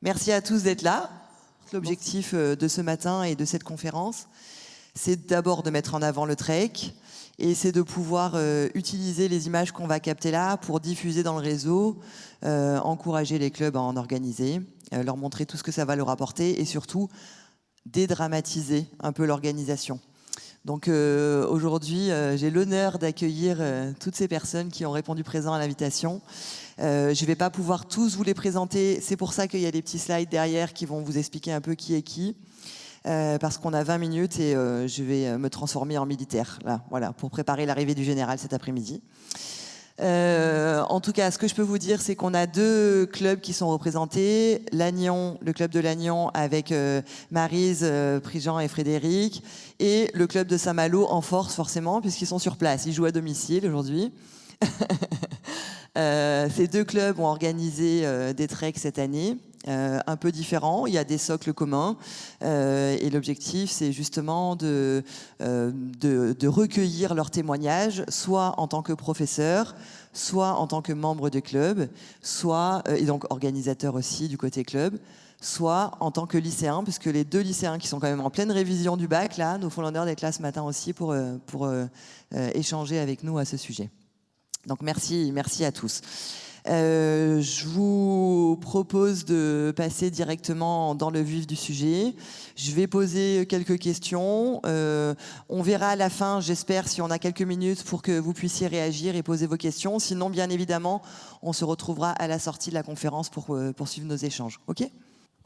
Merci à tous d'être là. L'objectif de ce matin et de cette conférence, c'est d'abord de mettre en avant le trek et c'est de pouvoir utiliser les images qu'on va capter là pour diffuser dans le réseau, encourager les clubs à en organiser, leur montrer tout ce que ça va leur apporter et surtout dédramatiser un peu l'organisation. Donc aujourd'hui, j'ai l'honneur d'accueillir toutes ces personnes qui ont répondu présent à l'invitation. Je ne vais pas pouvoir tous vous les présenter, c'est pour ça qu'il y a des petits slides derrière qui vont vous expliquer un peu qui est qui, parce qu'on a 20 minutes et je vais me transformer en militaire, là, voilà, pour préparer l'arrivée du général cet après-midi. En tout cas, ce que je peux vous dire, c'est qu'on a 2 clubs qui sont représentés. Lannion, le club de Lannion avec Maryse, Prigent et Frédéric, et le club de Saint-Malo en force forcément, puisqu'ils sont sur place. Ils jouent à domicile aujourd'hui. Ces 2 clubs ont organisé des treks cette année, un peu différents. Il y a des socles communs et l'objectif, c'est justement de recueillir leurs témoignages, soit en tant que professeur, soit en tant que membre de club, soit, et donc organisateur aussi du côté club, soit en tant que lycéen, puisque les 2 lycéens qui sont quand même en pleine révision du bac, là, nous font l'honneur d'être là ce matin aussi pour échanger avec nous à ce sujet. Donc merci à tous. Je vous propose de passer directement dans le vif du sujet. Je vais poser quelques questions. On verra à la fin, j'espère, si on a quelques minutes pour que vous puissiez réagir et poser vos questions. Sinon, bien évidemment, on se retrouvera à la sortie de la conférence pour poursuivre nos échanges. OK ?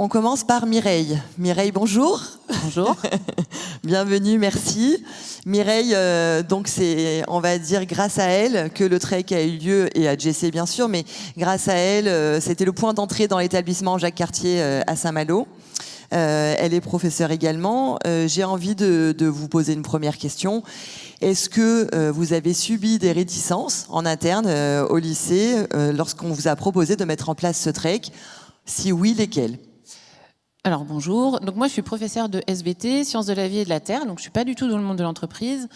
On commence par Mireille. Mireille, bonjour. Bonjour. Bienvenue, merci. Mireille, donc c'est, on va dire, grâce à elle que le trek a eu lieu, et à Jessé bien sûr, mais grâce à elle, c'était le point d'entrée dans l'établissement Jacques Cartier à Saint-Malo. Elle est professeure également. J'ai envie de vous poser une première question. Est-ce que vous avez subi des réticences en interne au lycée lorsqu'on vous a proposé de mettre en place ce trek ? Si oui, lesquelles ? Alors bonjour, donc moi je suis professeure de SVT, Sciences de la vie et de la Terre, donc je suis pas du tout dans le monde de l'entreprise.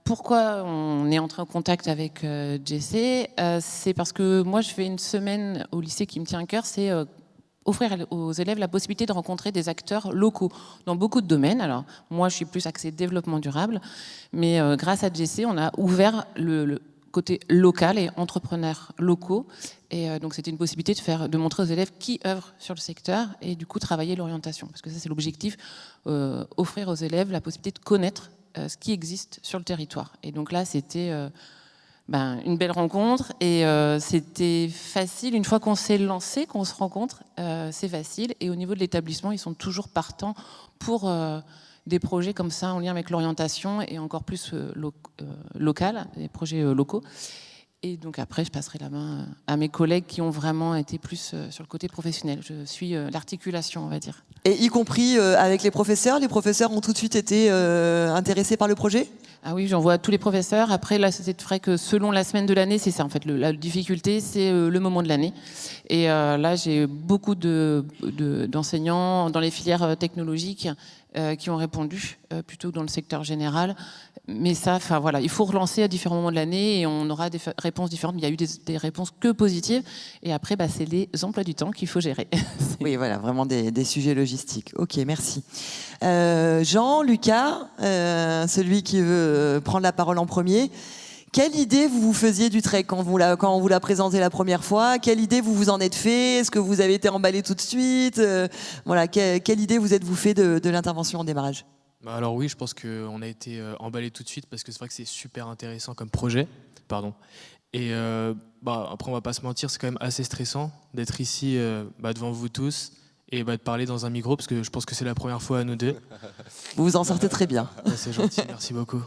Pourquoi on est entré en contact avec Jessé ? C'est parce que moi je fais une semaine au lycée qui me tient à cœur, c'est offrir aux élèves la possibilité de rencontrer des acteurs locaux dans beaucoup de domaines. Alors moi je suis plus axée développement durable, mais grâce à Jessé on a ouvert le côté local et entrepreneurs locaux. Et donc c'était une possibilité de montrer aux élèves qui œuvrent sur le secteur et du coup travailler l'orientation. Parce que ça c'est l'objectif, offrir aux élèves la possibilité de connaître ce qui existe sur le territoire. Et donc là c'était une belle rencontre et c'était facile. Une fois qu'on s'est lancé, qu'on se rencontre, c'est facile. Et au niveau de l'établissement, ils sont toujours partants pour des projets comme ça en lien avec l'orientation et encore plus local, des projets locaux. Et donc après, je passerai la main à mes collègues qui ont vraiment été plus sur le côté professionnel. Je suis l'articulation, on va dire. Et y compris avec les professeurs ont tout de suite été intéressés par le projet ? Ah oui, j'envoie à tous les professeurs. Après, là, c'est vrai que selon la semaine de l'année, c'est ça en fait. La difficulté, c'est le moment de l'année. Et là, j'ai beaucoup d'enseignants dans les filières technologiques qui ont répondu, plutôt dans le secteur général. Mais ça, enfin voilà, il faut relancer à différents moments de l'année et on aura des réponses différentes. Il y a eu des réponses que positives. Et après, c'est les emplois du temps qu'il faut gérer. Oui, voilà, vraiment des sujets logistiques. Ok, merci. Jean, Lucas, celui qui veut prendre la parole en premier. Quelle idée vous faisiez du trek quand on vous l'a présenté la première fois ? Quelle idée vous en êtes fait ? Est-ce que vous avez été emballé tout de suite ? Voilà, quelle idée vous êtes-vous fait de l'intervention en démarrage ? Alors oui, je pense qu'on a été emballé tout de suite parce que c'est vrai que c'est super intéressant comme projet. Pardon. Et après, on va pas se mentir, c'est quand même assez stressant d'être ici devant vous tous et de parler dans un micro parce que je pense que c'est la première fois à nous deux. Vous vous en sortez très bien. C'est gentil, merci beaucoup.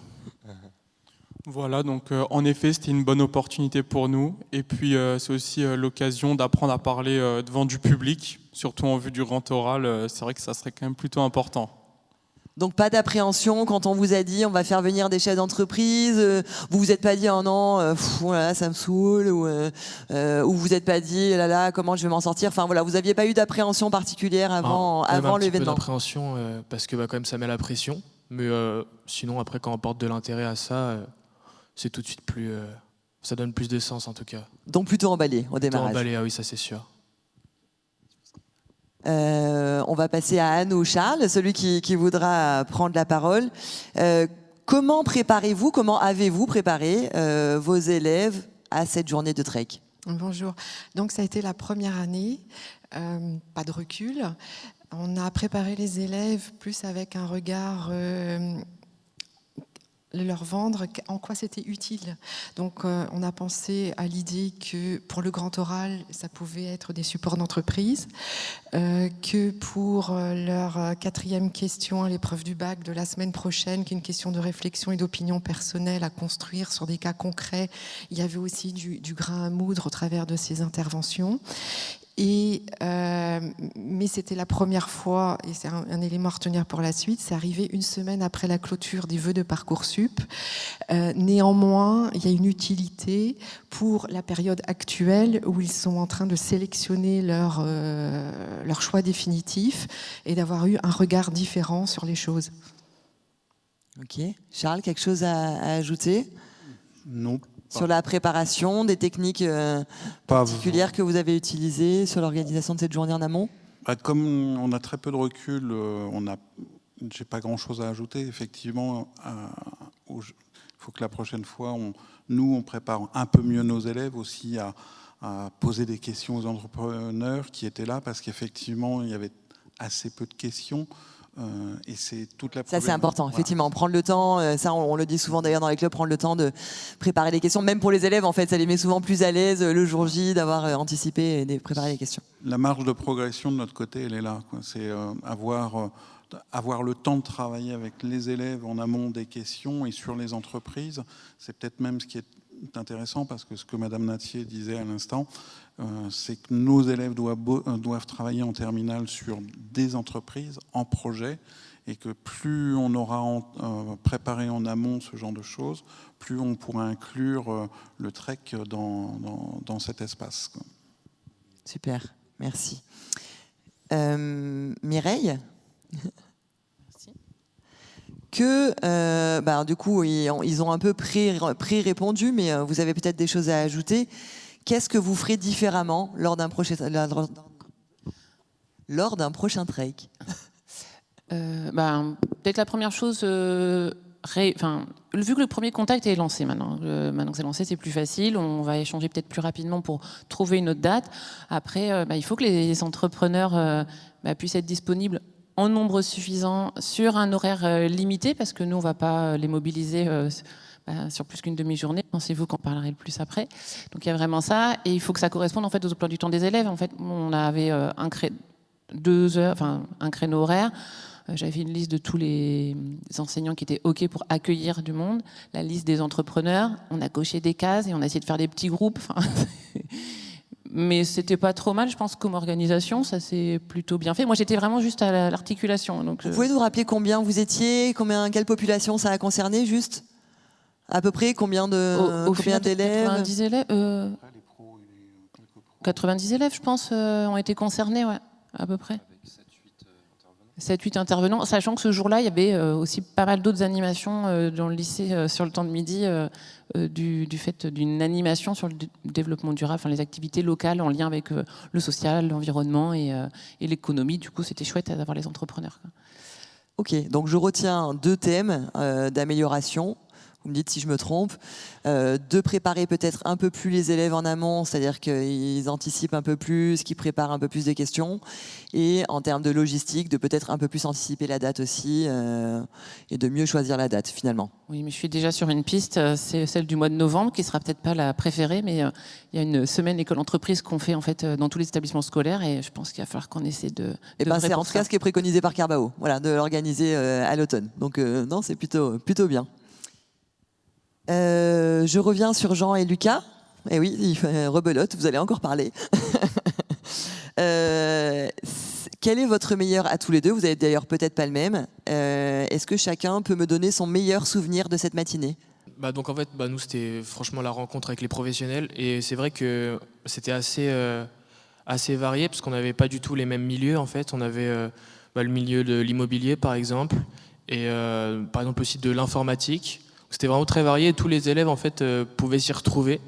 Voilà, donc en effet, c'était une bonne opportunité pour nous. Et puis, c'est aussi l'occasion d'apprendre à parler devant du public, surtout en vue du grand oral. C'est vrai que ça serait quand même plutôt important. Donc pas d'appréhension quand on vous a dit on va faire venir des chefs d'entreprise, vous vous êtes pas dit oh non, voilà, ça me saoule, ou vous vous êtes pas dit là là comment je vais m'en sortir, enfin voilà, vous aviez pas eu d'appréhension particulière avant l'événement. Un petit peu d'appréhension parce que quand même ça met la pression, mais sinon après quand on porte de l'intérêt à ça, c'est tout de suite plus, ça donne plus de sens en tout cas. Donc plutôt emballé au démarrage. Plutôt emballé, ah oui, ça c'est sûr. On va passer à Anne ou Charles, celui qui voudra prendre la parole. Comment préparez-vous, comment avez-vous préparé vos élèves à cette journée de trek? Bonjour. Donc ça a été la première année, pas de recul. On a préparé les élèves plus avec un regard, leur vendre en quoi c'était utile. Donc on a pensé à l'idée que pour le grand oral, ça pouvait être des supports d'entreprise, que pour leur 4e question à l'épreuve du bac de la semaine prochaine, qui est une question de réflexion et d'opinion personnelle à construire sur des cas concrets, il y avait aussi du grain à moudre au travers de ces interventions. Mais c'était la première fois, et c'est un élément à retenir pour la suite, c'est arrivé une semaine après la clôture des vœux de Parcoursup. Néanmoins, il y a une utilité pour la période actuelle où ils sont en train de sélectionner leur choix définitif et d'avoir eu un regard différent sur les choses. Ok. Charles, quelque chose à ajouter? Non. Sur la préparation, des techniques particulières que vous avez utilisées sur l'organisation de cette journée en amont? Comme on a très peu de recul, j'ai pas grand-chose à ajouter. Effectivement, il faut que la prochaine fois, on prépare un peu mieux nos élèves aussi à poser des questions aux entrepreneurs qui étaient là, parce qu'effectivement, il y avait assez peu de questions. Et c'est toute la ça c'est important, voilà. Effectivement, prendre le temps, ça on le dit souvent d'ailleurs dans les clubs, prendre le temps de préparer les questions, même pour les élèves en fait, ça les met souvent plus à l'aise le jour J d'avoir anticipé et de préparer les questions. La marge de progression de notre côté, elle est là, quoi. C'est avoir le temps de travailler avec les élèves en amont des questions et sur les entreprises. C'est peut-être même ce qui est intéressant, parce que ce que Madame Natier disait à l'instant, c'est que nos élèves doivent travailler en terminale sur des entreprises, en projet, et que plus on aura préparé en amont ce genre de choses, plus on pourra inclure le trek dans cet espace, quoi. Super, merci. Mireille ? Du coup, ils ont un peu pré-répondu, mais vous avez peut-être des choses à ajouter. Qu'est-ce que vous ferez différemment lors d'un prochain trek? Peut-être la première chose, vu que le premier contact est lancé maintenant que c'est lancé, c'est plus facile. On va échanger peut-être plus rapidement pour trouver une autre date. Après, il faut que les entrepreneurs puissent être disponibles en nombre suffisant sur un horaire limité, parce que nous, on ne va pas les mobiliser sur plus qu'une demi-journée. C'est vous qui en parlerez le plus après. Donc il y a vraiment ça, et il faut que ça corresponde en fait aux emplois du temps des élèves. En fait, on avait un créneau horaire. J'avais fait une liste de tous les enseignants qui étaient OK pour accueillir du monde, la liste des entrepreneurs. On a coché des cases et on a essayé de faire des petits groupes. Mais c'était pas trop mal, je pense, comme organisation, ça s'est plutôt bien fait. Moi, j'étais vraiment juste à l'articulation. Donc, vous pouvez nous rappeler combien vous étiez, quelle population ça a concerné, juste à peu près, combien d'élèves? 90 élèves. 90 élèves, je pense, ont été concernés, ouais, à peu près. 7-8 intervenants, sachant que ce jour-là, il y avait aussi pas mal d'autres animations dans le lycée sur le temps de midi, du fait d'une animation sur le développement durable, les activités locales en lien avec le social, l'environnement et l'économie. Du coup, c'était chouette d'avoir les entrepreneurs, quoi. Ok, donc je retiens 2 thèmes d'amélioration. Vous me dites si je me trompe, de préparer peut-être un peu plus les élèves en amont, c'est-à-dire qu'ils anticipent un peu plus, qu'ils préparent un peu plus des questions, et en termes de logistique, de peut-être un peu plus anticiper la date aussi, et de mieux choisir la date finalement. Oui, mais je suis déjà sur une piste, c'est celle du mois de novembre, qui sera peut-être pas la préférée, mais il y a une semaine école-entreprise qu'on fait en fait dans tous les établissements scolaires, et je pense qu'il va falloir qu'on essaie de... c'est en tout cas ce qui est préconisé par Carbao, voilà, de l'organiser à l'automne. Donc non, c'est plutôt bien. Je reviens sur Jean et Lucas. Eh oui, rebelote, vous allez encore parler. Quel est votre meilleur à tous les deux? Vous n'avez d'ailleurs peut-être pas le même. Est-ce que chacun peut me donner son meilleur souvenir de cette matinée? Donc en fait, nous, c'était franchement la rencontre avec les professionnels. Et c'est vrai que c'était assez varié, parce qu'on n'avait pas du tout les mêmes milieux. En fait, on avait le milieu de l'immobilier, par exemple, et par exemple aussi de l'informatique. C'était vraiment très varié. Tous les élèves en fait pouvaient s'y retrouver.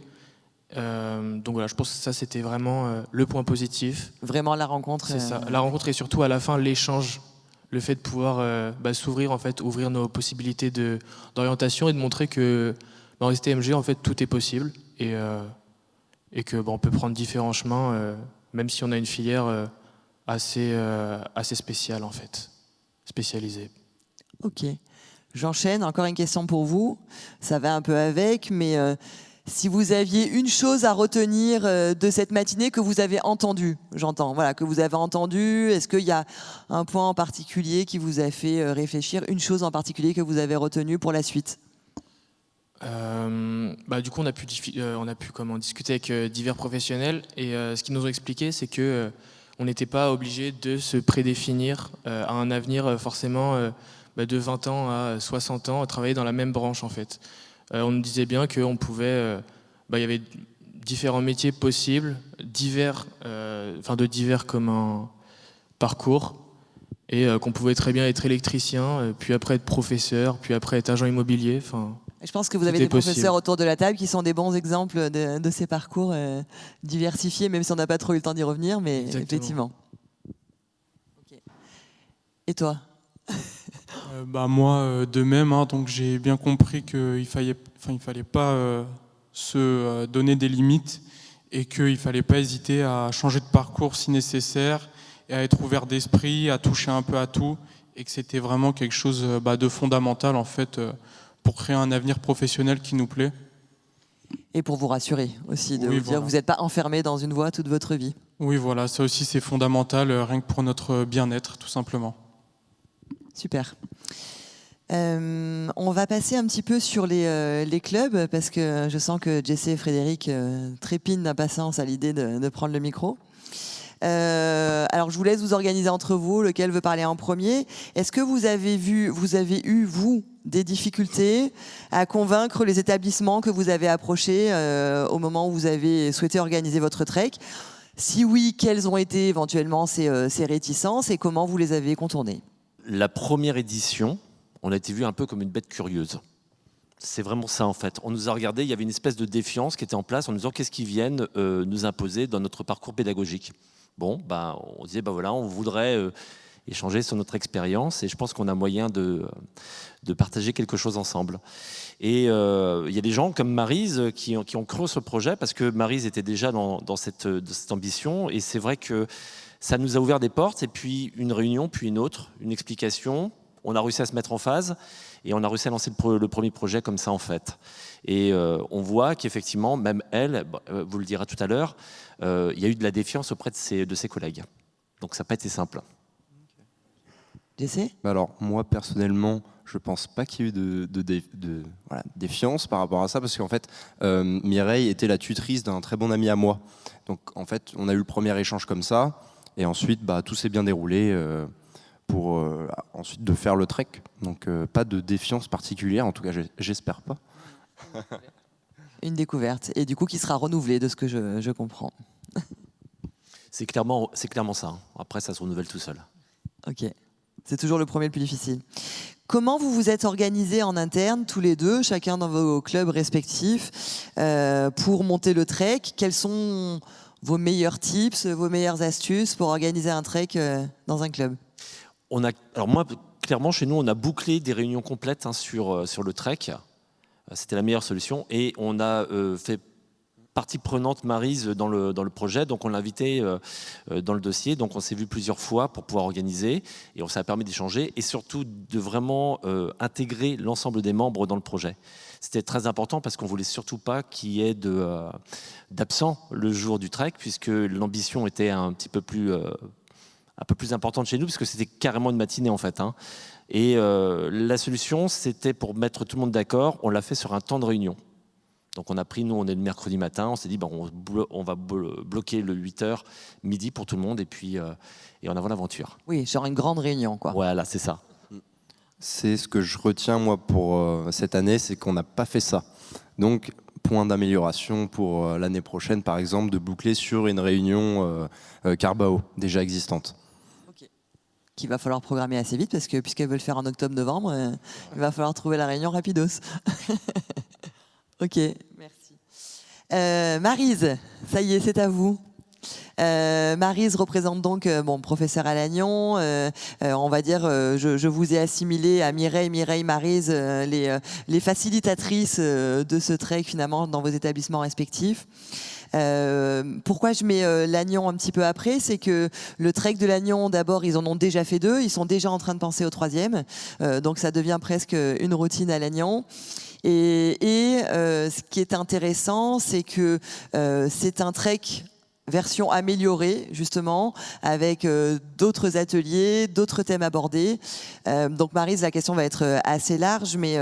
Donc voilà, je pense que ça c'était vraiment le point positif. Vraiment la rencontre. C'est ça, la rencontre et surtout à la fin l'échange, le fait de pouvoir s'ouvrir en fait, ouvrir nos possibilités d'orientation et de montrer que en STMG en fait tout est possible et que on peut prendre différents chemins même si on a une filière assez spéciale en fait, spécialisée. Ok. J'enchaîne. Encore une question pour vous. Ça va un peu avec, mais si vous aviez une chose à retenir de cette matinée que vous avez entendue, j'entends, voilà, que vous avez entendue, est-ce qu'il y a un point en particulier qui vous a fait réfléchir, une chose en particulier que vous avez retenue pour la suite? Du coup, on a pu discuter avec divers professionnels et ce qu'ils nous ont expliqué, c'est que on n'était pas obligé de se prédéfinir à un avenir forcément de 20 ans à 60 ans, à travailler dans la même branche en fait. On nous disait bien qu'on pouvait, il y avait différents métiers possibles, de divers comme un parcours, et qu'on pouvait très bien être électricien, puis après être professeur, puis après être agent immobilier. Je pense que vous avez des professeurs autour de la table qui sont des bons exemples de ces parcours diversifiés, même si on n'a pas trop eu le temps d'y revenir, mais exactement. Effectivement. Okay. Et toi? Moi, de même, donc j'ai bien compris qu'il fallait pas se donner des limites et qu'il fallait pas hésiter à changer de parcours si nécessaire et à être ouvert d'esprit, à toucher un peu à tout, et que c'était vraiment quelque chose de fondamental en fait pour créer un avenir professionnel qui nous plaît. Et pour vous rassurer aussi, de Oui, vous dire que vous n'êtes pas enfermé dans une voie toute votre vie. Oui, voilà, ça aussi c'est fondamental, rien que pour notre bien-être, tout simplement. Super. On va passer un petit peu sur les clubs, parce que je sens que Jessé et Frédéric trépignent d'impatience à l'idée de prendre le micro. Alors je vous laisse vous organiser entre vous, lequel veut parler en premier. Est-ce que vous avez eu, vous, des difficultés à convaincre les établissements que vous avez approchés au moment où vous avez souhaité organiser votre trek? Si oui, quelles ont été éventuellement ces réticences et comment vous les avez contournées? La première édition, on a été vu un peu comme une bête curieuse. C'est vraiment ça en fait. On nous a regardé, il y avait une espèce de défiance qui était en place en nous disant qu'est-ce qu'ils viennent nous imposer dans notre parcours pédagogique. Bon, on disait voilà, on voudrait échanger sur notre expérience et je pense qu'on a moyen de partager quelque chose ensemble. Et il y a des gens comme Maryse qui ont cru ce projet parce que Maryse était déjà dans cette ambition et c'est vrai que ça nous a ouvert des portes et puis une réunion, puis une autre, une explication. On a réussi à se mettre en phase et on a réussi à lancer le premier projet comme ça en fait. Et on voit qu'effectivement, même elle, vous le direz tout à l'heure, il y a eu de la défiance auprès de ses collègues. Donc ça n'a pas été simple. Jessé ? Alors moi personnellement, je pense pas qu'il y ait eu de défiance par rapport à ça parce qu'en fait Mireille était la tutrice d'un très bon ami à moi. Donc en fait on a eu le premier échange comme ça et ensuite tout s'est bien déroulé pour ensuite de faire le trek. Donc pas de défiance particulière, en tout cas j'espère pas. Une découverte et du coup qui sera renouvelée de ce que je comprends. C'est clairement ça. Hein. Après ça se renouvelle tout seul. Ok. C'est toujours le premier le plus difficile. Comment vous vous êtes organisés en interne, tous les deux, chacun dans vos clubs respectifs, pour monter le trek? Quels sont vos meilleurs tips, vos meilleures astuces pour organiser un trek dans un club? Alors moi, clairement, chez nous, on a bouclé des réunions complètes sur le trek. C'était la meilleure solution. Et on a fait partie prenante Maryse dans le projet, donc on l'a invité dans le dossier, donc on s'est vu plusieurs fois pour pouvoir organiser et on s'est permis d'échanger et surtout de vraiment intégrer l'ensemble des membres dans le projet. C'était très important parce qu'on voulait surtout pas qu'il y ait d'absents le jour du trek puisque l'ambition était un peu plus importante chez nous puisque c'était carrément une matinée en fait. Hein. Et la solution, c'était pour mettre tout le monde d'accord, on l'a fait sur un temps de réunion. Donc on a pris, nous on est le mercredi matin, on s'est dit on va bloquer le 8h midi pour tout le monde et puis et en avant l'aventure. Oui, genre une grande réunion quoi. Voilà, c'est ça. C'est ce que je retiens moi pour cette année, c'est qu'on n'a pas fait ça. Donc point d'amélioration pour l'année prochaine par exemple, de boucler sur une réunion Carbao déjà existante. Okay. Qu'il va falloir programmer assez vite parce que puisqu'elles veulent faire en octobre-novembre, il va falloir trouver la réunion rapidos. Ok, merci. Maryse, ça y est, c'est à vous. Maryse représente donc professeur à Lannion. On va dire, je vous ai assimilé à Mireille, Maryse, les facilitatrices de ce trek finalement dans vos établissements respectifs. Pourquoi je mets Lannion un petit peu après, c'est que le trek de Lannion, d'abord, ils en ont déjà fait 2, ils sont déjà en train de penser au 3e, donc ça devient presque une routine à Lannion. Et ce qui est intéressant, c'est que c'est un trek version améliorée, justement, avec d'autres ateliers, d'autres thèmes abordés. Donc Maryse, la question va être assez large, mais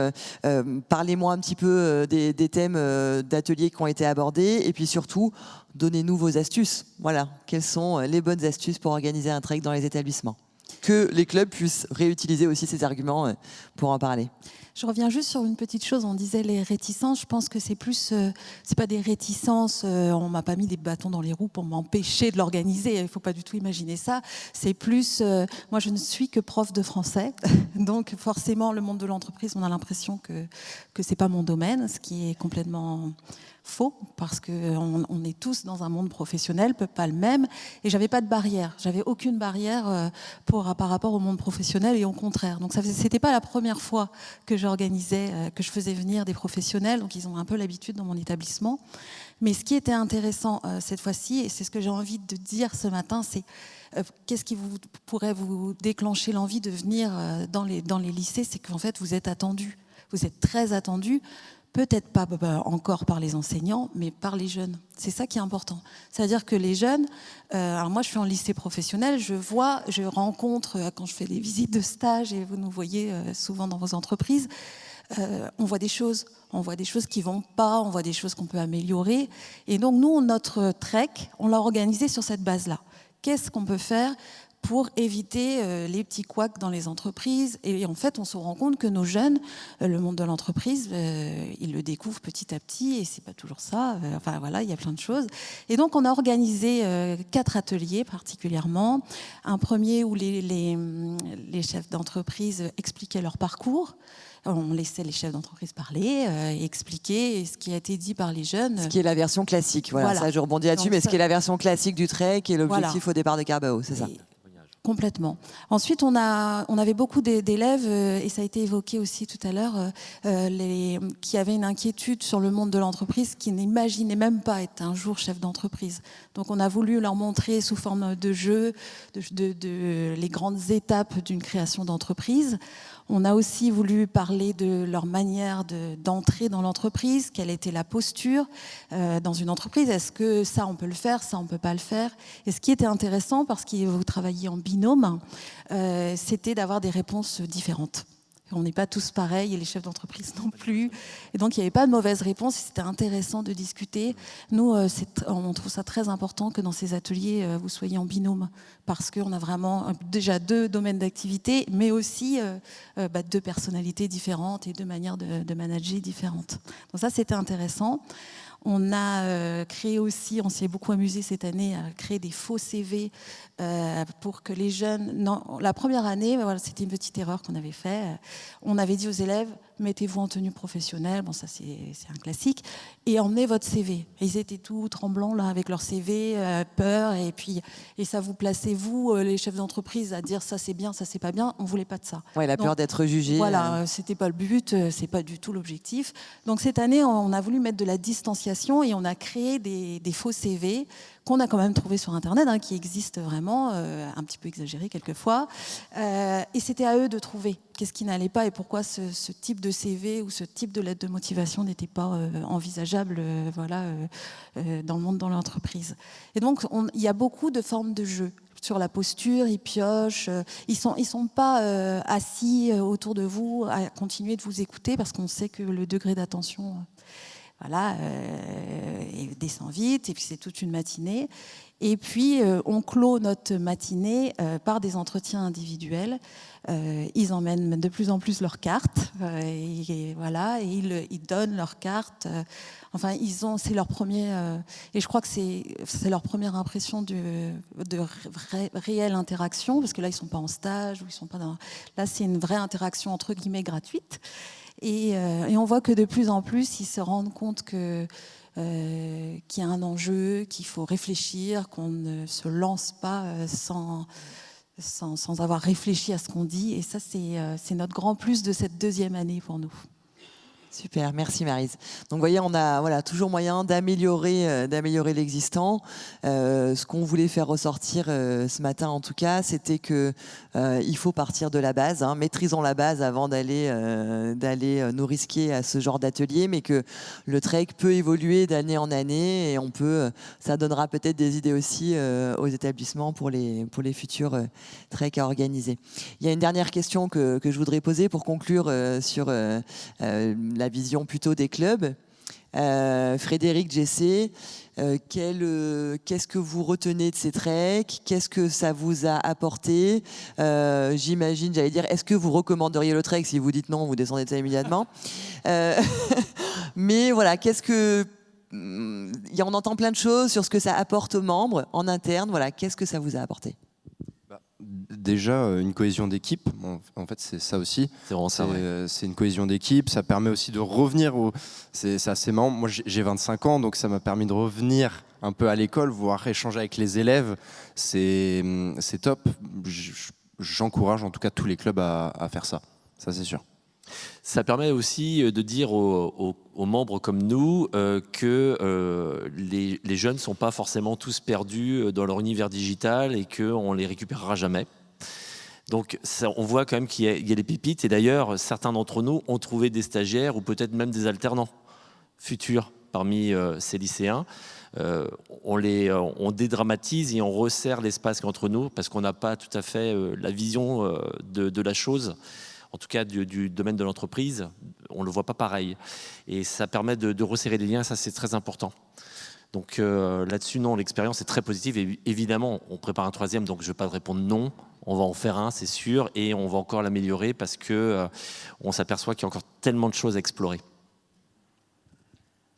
parlez-moi un petit peu des thèmes d'ateliers qui ont été abordés, et puis surtout, donnez-nous vos astuces. Voilà, quelles sont les bonnes astuces pour organiser un trek dans les établissements? Que les clubs puissent réutiliser aussi ces arguments pour en parler. Je reviens juste sur une petite chose. On disait les réticences. Je pense que c'est plus, c'est pas des réticences. On m'a pas mis des bâtons dans les roues pour m'empêcher de l'organiser. Il faut pas du tout imaginer ça. C'est plus, moi je ne suis que prof de français, donc forcément le monde de l'entreprise, on a l'impression que c'est pas mon domaine, ce qui est complètement faux, parce qu'on est tous dans un monde professionnel, pas le même, et j'avais pas de barrière, j'avais aucune barrière par rapport au monde professionnel, et au contraire. Donc c'était pas la première fois que j'organisais, que je faisais venir des professionnels, donc ils ont un peu l'habitude dans mon établissement. Mais ce qui était intéressant cette fois-ci, et c'est ce que j'ai envie de dire ce matin, c'est qu'est-ce qui pourrait vous déclencher l'envie de venir dans les lycées, c'est qu'en fait vous êtes attendus, vous êtes très attendus. Peut-être pas encore par les enseignants, mais par les jeunes. C'est ça qui est important. C'est-à-dire que les jeunes, alors moi je suis en lycée professionnel, je rencontre, quand je fais des visites de stage, et vous nous voyez souvent dans vos entreprises, on voit des choses qui vont pas, on voit des choses qu'on peut améliorer. Et donc nous, notre trek, on l'a organisé sur cette base-là. Qu'est-ce qu'on peut faire pour éviter les petits couacs dans les entreprises? Et en fait, on se rend compte que nos jeunes, le monde de l'entreprise, ils le découvrent petit à petit, et c'est pas toujours ça. Enfin voilà, il y a plein de choses. Et donc, on a organisé 4 ateliers particulièrement. Un premier où les chefs d'entreprise expliquaient leur parcours. On laissait les chefs d'entreprise parler, expliquer ce qui a été dit par les jeunes. Ce qui est la version classique, voilà. Ça je rebondis là-dessus, mais ce qui est la version classique du trek et l'objectif au départ de Carbao, c'est ça. Complètement. Ensuite, on avait beaucoup d'élèves, et ça a été évoqué aussi tout à l'heure, qui avaient une inquiétude sur le monde de l'entreprise, qui n'imaginaient même pas être un jour chef d'entreprise. Donc on a voulu leur montrer sous forme de jeu les grandes étapes d'une création d'entreprise. On a aussi voulu parler de leur manière d'entrer dans l'entreprise, quelle était la posture dans une entreprise. Est-ce que ça, on peut le faire, ça, on ne peut pas le faire? Et ce qui était intéressant, parce que vous travaillez en binôme, c'était d'avoir des réponses différentes. On n'est pas tous pareils, et les chefs d'entreprise non plus. Et donc, il n'y avait pas de mauvaise réponse. C'était intéressant de discuter. Nous, on trouve ça très important que dans ces ateliers, vous soyez en binôme, parce qu'on a vraiment déjà 2 domaines d'activité, mais aussi 2 personnalités différentes et 2 manières de manager différentes. Donc ça, c'était intéressant. On a créé aussi, on s'est beaucoup amusé cette année à créer des faux CV pour que les jeunes... Non, la première année, voilà, c'était une petite erreur qu'on avait fait. On avait dit aux élèves, mettez-vous en tenue professionnelle, bon ça c'est un classique, et emmenez votre CV. Et ils étaient tout tremblants là avec leur CV, peur, et ça vous placez vous, les chefs d'entreprise, à dire ça c'est bien, ça c'est pas bien. On voulait pas de ça. Ouais, la peur d'être jugé. Voilà, c'était pas le but, c'est pas du tout l'objectif. Donc cette année, on a voulu mettre de la distanciation, et on a créé des faux CV qu'on a quand même trouvé sur Internet, qui existent vraiment, un petit peu exagérés quelquefois. Et c'était à eux de trouver qu'est-ce qui n'allait pas et pourquoi ce type de CV ou ce type de lettre de motivation n'était pas envisageable dans le monde de l'entreprise. Et donc, il y a beaucoup de formes de jeu. Sur la posture, ils piochent, ils sont pas assis autour de vous à continuer de vous écouter, parce qu'on sait que le degré d'attention... et descend vite, et puis c'est toute une matinée. Et puis, on clôt notre matinée par des entretiens individuels. Ils emmènent de plus en plus leurs cartes, et ils donnent leurs cartes. C'est leur premier... et je crois que c'est leur première impression de réelle interaction, parce que là, ils ne sont pas en stage, ou ils sont pas dans... Là, c'est une vraie interaction, entre guillemets, gratuite. Et on voit que de plus en plus, ils se rendent compte que qu'il y a un enjeu, qu'il faut réfléchir, qu'on ne se lance pas sans avoir réfléchi à ce qu'on dit. Et ça, c'est notre grand plus de cette deuxième année pour nous. Super, merci Maryse. Donc vous voyez, on a toujours moyen d'améliorer l'existant. Ce qu'on voulait faire ressortir ce matin en tout cas, c'était que il faut partir de la base, hein. Maîtrisons la base avant d'aller nous risquer à ce genre d'atelier, mais que le trek peut évoluer d'année en année et ça donnera peut-être des idées aussi aux établissements pour les futurs treks à organiser. Il y a une dernière question que je voudrais poser pour conclure sur la vision plutôt des clubs. Frédéric, Jessé, qu'est-ce que vous retenez de ces treks? Qu'est-ce que ça vous a apporté? J'imagine, j'allais dire, est-ce que vous recommanderiez le trek? Si vous dites non, vous descendez de ça immédiatement. Mais voilà, on entend plein de choses sur ce que ça apporte aux membres en interne. Voilà, qu'est-ce que ça vous a apporté? Déjà, une cohésion d'équipe, en fait c'est ça aussi, c'est une cohésion d'équipe, ça permet aussi de revenir, c'est assez marrant, moi j'ai 25 ans, donc ça m'a permis de revenir un peu à l'école, voire échanger avec les élèves, c'est top, j'encourage en tout cas tous les clubs à faire ça c'est sûr. Ça permet aussi de dire aux membres comme nous que les jeunes ne sont pas forcément tous perdus dans leur univers digital et qu'on ne les récupérera jamais. Donc on voit quand même qu'il y a des pépites, et d'ailleurs certains d'entre nous ont trouvé des stagiaires ou peut-être même des alternants futurs parmi ces lycéens. On dédramatise et on resserre l'espace entre nous parce qu'on n'a pas tout à fait la vision de la chose. En tout cas du domaine de l'entreprise, on ne le voit pas pareil. Et ça permet de resserrer les liens, ça c'est très important. Donc là-dessus, non, l'expérience est très positive. Et évidemment, on prépare un troisième, donc je ne vais pas répondre non. On va en faire un, c'est sûr, et on va encore l'améliorer parce qu'on s'aperçoit qu'il y a encore tellement de choses à explorer.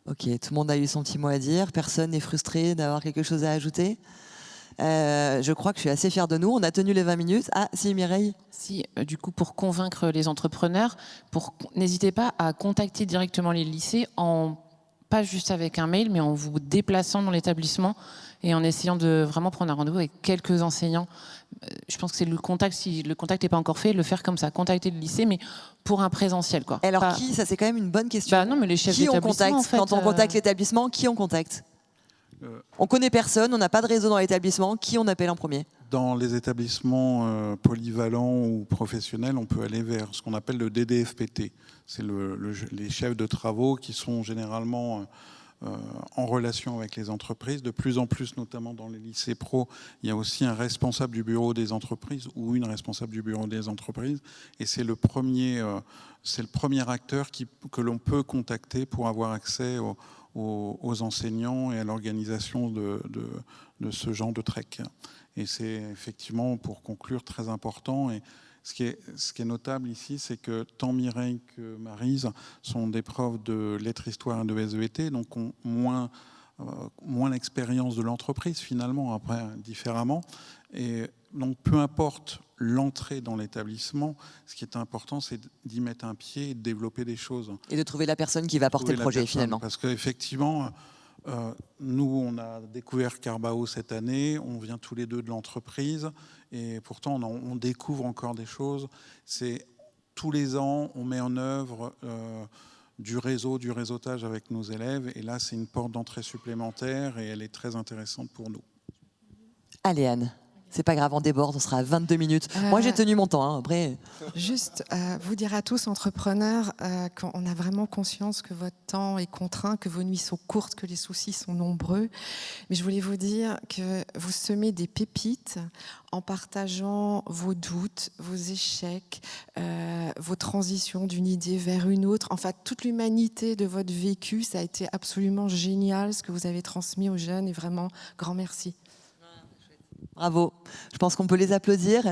Ok, tout le monde a eu son petit mot à dire. Personne n'est frustré d'avoir quelque chose à ajouter. Je crois que je suis assez fière de nous. On a tenu les 20 minutes. Ah, si, Mireille? Si, du coup, pour convaincre les entrepreneurs, n'hésitez pas à contacter directement les lycées, pas juste avec un mail, mais en vous déplaçant dans l'établissement et en essayant de vraiment prendre un rendez-vous avec quelques enseignants. Je pense que c'est le contact, si le contact n'est pas encore fait, le faire comme ça, contacter le lycée, mais pour un présentiel, quoi. Alors ça c'est quand même une bonne question. Non, mais les chefs d'établissement, en fait, quand on contacte l'établissement, qui on contacte? On connaît personne, on n'a pas de réseau dans l'établissement, qui on appelle en premier? Dans les établissements polyvalents ou professionnels, on peut aller vers ce qu'on appelle le DDFPT. C'est les chefs de travaux qui sont généralement en relation avec les entreprises. De plus en plus, notamment dans les lycées pro, il y a aussi un responsable du bureau des entreprises ou une responsable du bureau des entreprises. Et c'est le premier acteur que l'on peut contacter pour avoir accès aux enseignants et à l'organisation de ce genre de trek. Et c'est effectivement, pour conclure, très important. Et ce qui est notable ici, c'est que tant Mireille que Maryse sont des profs de lettres, histoire et de SVT, donc ont moins l'expérience de l'entreprise, finalement, après, différemment. Et donc, peu importe l'entrée dans l'établissement, ce qui est important, c'est d'y mettre un pied et de développer des choses. Et de trouver la personne qui va porter le projet, finalement. Parce qu'effectivement, nous, on a découvert Carbao cette année, on vient tous les deux de l'entreprise, et pourtant, on découvre encore des choses. C'est tous les ans, on met en œuvre du réseautage avec nos élèves, et là, c'est une porte d'entrée supplémentaire, et elle est très intéressante pour nous. Allez, Anne. C'est pas grave, on déborde, on sera à 22 minutes. Moi, j'ai tenu mon temps, hein, après. Juste vous dire à tous, entrepreneurs, qu'on a vraiment conscience que votre temps est contraint, que vos nuits sont courtes, que les soucis sont nombreux. Mais je voulais vous dire que vous semez des pépites en partageant vos doutes, vos échecs, vos transitions d'une idée vers une autre. Enfin, toute l'humanité de votre vécu, ça a été absolument génial, ce que vous avez transmis aux jeunes, et vraiment, grand merci. Bravo. Je pense qu'on peut les applaudir.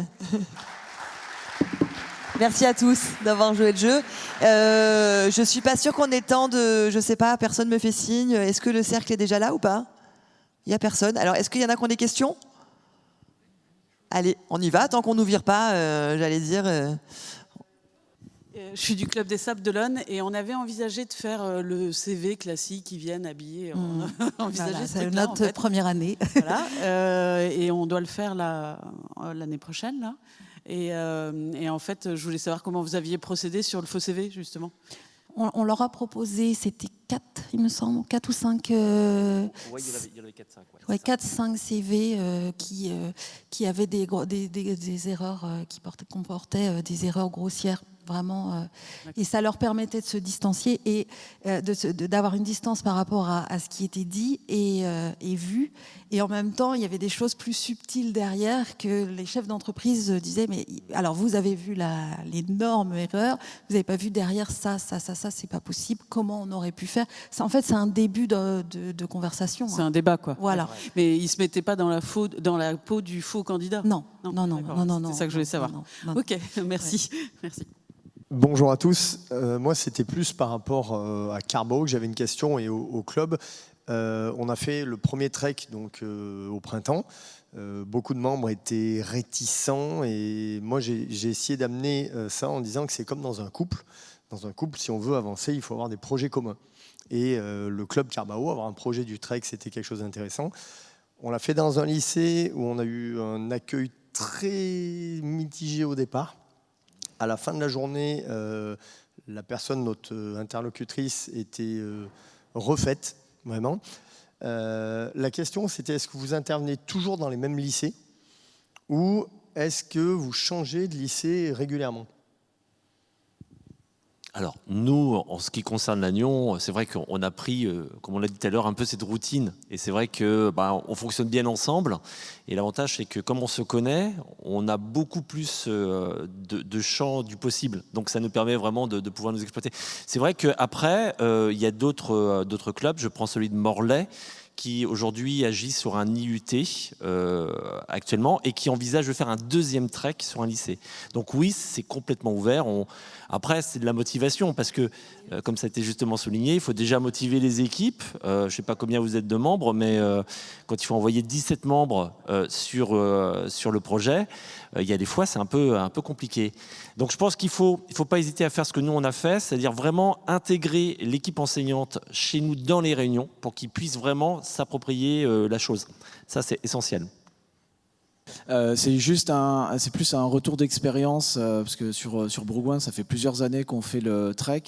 Merci à tous d'avoir joué le jeu. Je ne suis pas sûre qu'on ait le temps de... Je ne sais pas, personne me fait signe. Est-ce que le cercle est déjà là ou pas? Il n'y a personne. Alors, est-ce qu'il y en a qui ont des questions? Allez, on y va. Tant qu'on nous vire pas, j'allais dire... Je suis du Club des Sables d'Olonne et on avait envisagé de faire le CV classique qui viennent habillés. On a envisagé Voilà, ce c'est truc-là, notre première année. Voilà, et on doit le faire l'année prochaine. Là. Et en fait, je voulais savoir comment vous aviez procédé sur le faux CV, justement. On leur a proposé, c'était 4, il me semble, 4 ou 5... Oui, il y en avait 4-5. Ouais, 4-5 CV qui avaient des erreurs, qui comportaient des erreurs grossières, vraiment. Et ça leur permettait de se distancier et d'avoir une distance par rapport à ce qui était dit et vu. Et en même temps, il y avait des choses plus subtiles derrière que les chefs d'entreprise disaient, mais alors vous avez vu l'énorme erreur, vous n'avez pas vu derrière ça, c'est pas possible, comment on aurait pu faire. Ça, en fait, c'est un début de conversation. C'est un débat, quoi. Voilà. Mais ils ne se mettaient pas dans la peau du faux candidat. Non. C'est ça que je voulais savoir. Non. Ok, merci. Ouais. Merci. Bonjour à tous. Moi, c'était plus par rapport à Carbao que j'avais une question et au club. On a fait le premier trek donc, au printemps. Beaucoup de membres étaient réticents et moi, j'ai essayé d'amener ça en disant que c'est comme dans un couple. Dans un couple, si on veut avancer, il faut avoir des projets communs. Et le club Carbao, avoir un projet du trek, c'était quelque chose d'intéressant. On l'a fait dans un lycée où on a eu un accueil très mitigé au départ. À la fin de la journée, la personne, notre interlocutrice, était refaite, vraiment. La question, c'était est-ce que vous intervenez toujours dans les mêmes lycées ou est-ce que vous changez de lycée régulièrement ? Alors, nous, en ce qui concerne Lannion, c'est vrai qu'on a pris, comme on l'a dit tout à l'heure, un peu cette routine. Et c'est vrai qu'on fonctionne bien ensemble. Et l'avantage, c'est que comme on se connaît, on a beaucoup plus de champs du possible. Donc, ça nous permet vraiment de pouvoir nous exploiter. C'est vrai qu'après, il y a d'autres clubs. Je prends celui de Morlaix, qui aujourd'hui agit sur un IUT actuellement et qui envisage de faire un deuxième trek sur un lycée. Donc oui, c'est complètement ouvert. Après, c'est de la motivation parce que, comme ça a été justement souligné, il faut déjà motiver les équipes. Je ne sais pas combien vous êtes de membres, mais quand il faut envoyer 17 membres sur le projet, il y a des fois, c'est un peu compliqué. Donc je pense qu'il faut pas hésiter à faire ce que nous, on a fait, c'est-à-dire vraiment intégrer l'équipe enseignante chez nous dans les réunions pour qu'ils puissent vraiment s'approprier la chose. Ça, c'est essentiel. C'est plus un retour d'expérience parce que sur Bourgoin, ça fait plusieurs années qu'on fait le trek.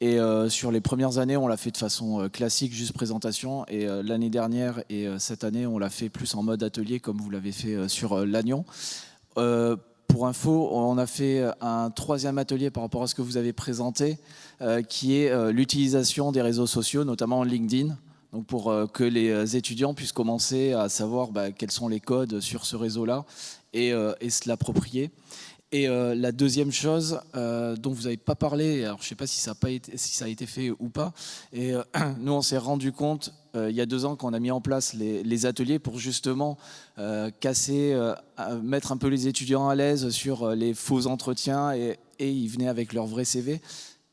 Et sur les premières années, on l'a fait de façon classique, juste présentation. Et l'année dernière et cette année, on l'a fait plus en mode atelier, comme vous l'avez fait sur Lannion. Pour info, on a fait un troisième atelier par rapport à ce que vous avez présenté, qui est l'utilisation des réseaux sociaux, notamment LinkedIn. Donc pour que les étudiants puissent commencer à savoir quels sont les codes sur ce réseau-là et se l'approprier. Et la deuxième chose dont vous n'avez pas parlé, alors je ne sais pas si ça a été fait ou pas, et nous on s'est rendu compte il y a 2 ans qu'on a mis en place les ateliers pour justement mettre un peu les étudiants à l'aise sur les faux entretiens et ils venaient avec leur vrai CV.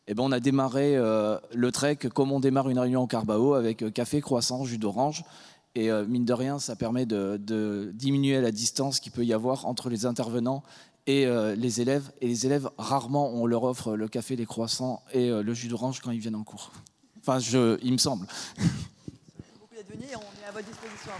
Et on a démarré le trek comme on démarre une réunion en Carbao avec café, croissant, jus d'orange. Et mine de rien, ça permet de diminuer la distance qu'il peut y avoir entre les intervenants et les élèves. Et les élèves, rarement, on leur offre le café, les croissants et le jus d'orange quand ils viennent en cours. Enfin, il me semble. Merci beaucoup d'être venus et on est à votre disposition.